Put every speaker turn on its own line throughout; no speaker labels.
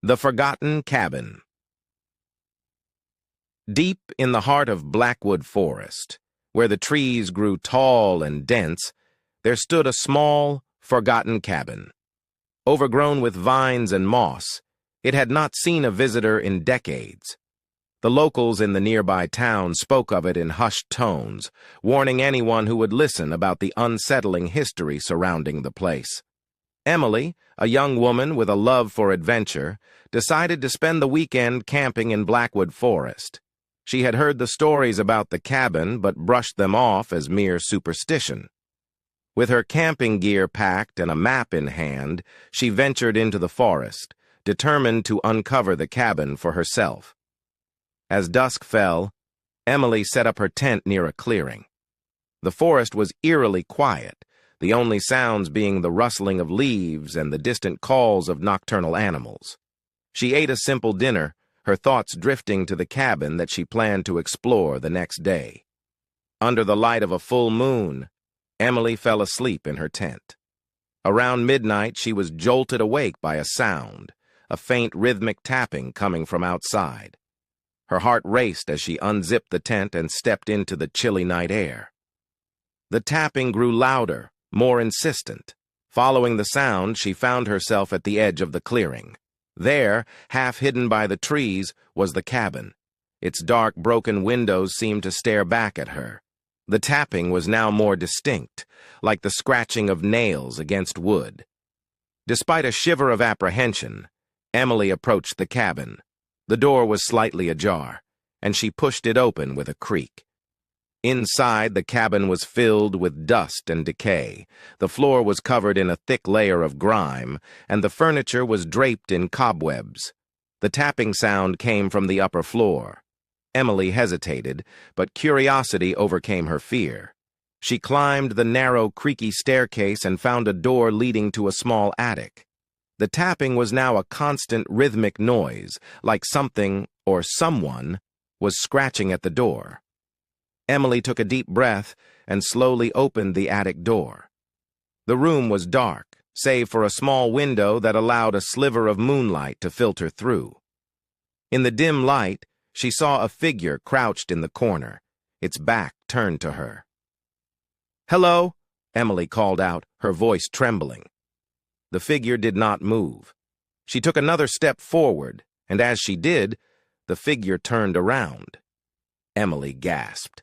The Forgotten Cabin. Deep in the heart of Blackwood Forest, where the trees grew tall and dense, there stood a small, forgotten cabin. Overgrown with vines and moss, it had not seen a visitor in decades. The locals in the nearby town spoke of it in hushed tones, warning anyone who would listen about the unsettling history surrounding the place. Emily, a young woman with a love for adventure, decided to spend the weekend camping in Blackwood Forest. She had heard the stories about the cabin but brushed them off as mere superstition. With her camping gear packed and a map in hand, she ventured into the forest, determined to uncover the cabin for herself. As dusk fell, Emily set up her tent near a clearing. The forest was eerily quiet, the only sounds being the rustling of leaves and the distant calls of nocturnal animals. She ate a simple dinner, her thoughts drifting to the cabin that she planned to explore the next day. Under the light of a full moon, Emily fell asleep in her tent. Around midnight, she was jolted awake by a sound, a faint rhythmic tapping coming from outside. Her heart raced as she unzipped the tent and stepped into the chilly night air. The tapping grew louder, more insistent. Following the sound, she found herself at the edge of the clearing. There, half hidden by the trees, was the cabin. Its dark, broken windows seemed to stare back at her. The tapping was now more distinct, like the scratching of nails against wood. Despite a shiver of apprehension, Emily approached the cabin. The door was slightly ajar, and she pushed it open with a creak. Inside, the cabin was filled with dust and decay. The floor was covered in a thick layer of grime, and the furniture was draped in cobwebs. The tapping sound came from the upper floor. Emily hesitated, but curiosity overcame her fear. She climbed the narrow, creaky staircase and found a door leading to a small attic. The tapping was now a constant rhythmic noise, like something, or someone, was scratching at the door. Emily took a deep breath and slowly opened the attic door. The room was dark, save for a small window that allowed a sliver of moonlight to filter through. In the dim light, she saw a figure crouched in the corner, its back turned to her. "Hello," Emily called out, her voice trembling. The figure did not move. She took another step forward, and as she did, the figure turned around. Emily gasped.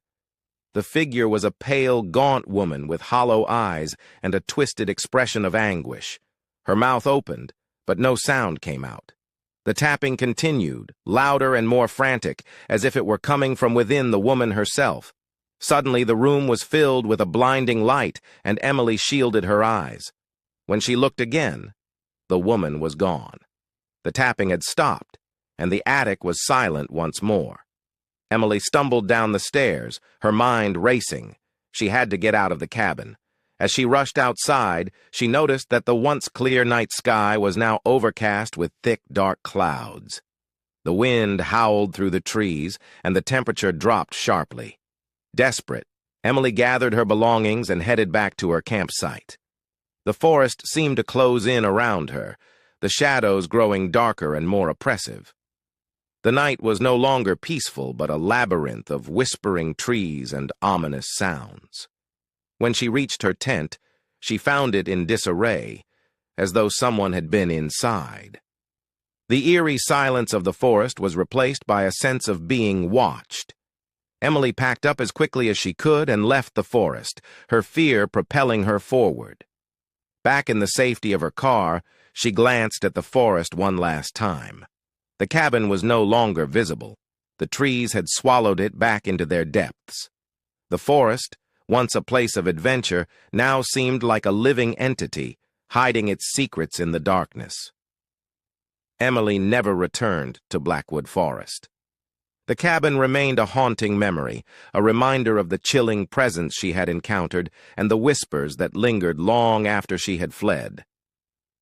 The figure was a pale, gaunt woman with hollow eyes and a twisted expression of anguish. Her mouth opened, but no sound came out. The tapping continued, louder and more frantic, as if it were coming from within the woman herself. Suddenly, the room was filled with a blinding light, and Emily shielded her eyes. When she looked again, the woman was gone. The tapping had stopped, and the attic was silent once more. Emily stumbled down the stairs, her mind racing. She had to get out of the cabin. As she rushed outside, she noticed that the once clear night sky was now overcast with thick, dark clouds. The wind howled through the trees, and the temperature dropped sharply. Desperate, Emily gathered her belongings and headed back to her campsite. The forest seemed to close in around her, the shadows growing darker and more oppressive. The night was no longer peaceful, but a labyrinth of whispering trees and ominous sounds. When she reached her tent, she found it in disarray, as though someone had been inside. The eerie silence of the forest was replaced by a sense of being watched. Emily packed up as quickly as she could and left the forest, her fear propelling her forward. Back in the safety of her car, she glanced at the forest one last time. The cabin was no longer visible. The trees had swallowed it back into their depths. The forest, once a place of adventure, now seemed like a living entity, hiding its secrets in the darkness. Emily never returned to Blackwood Forest. The cabin remained a haunting memory, a reminder of the chilling presence she had encountered and the whispers that lingered long after she had fled.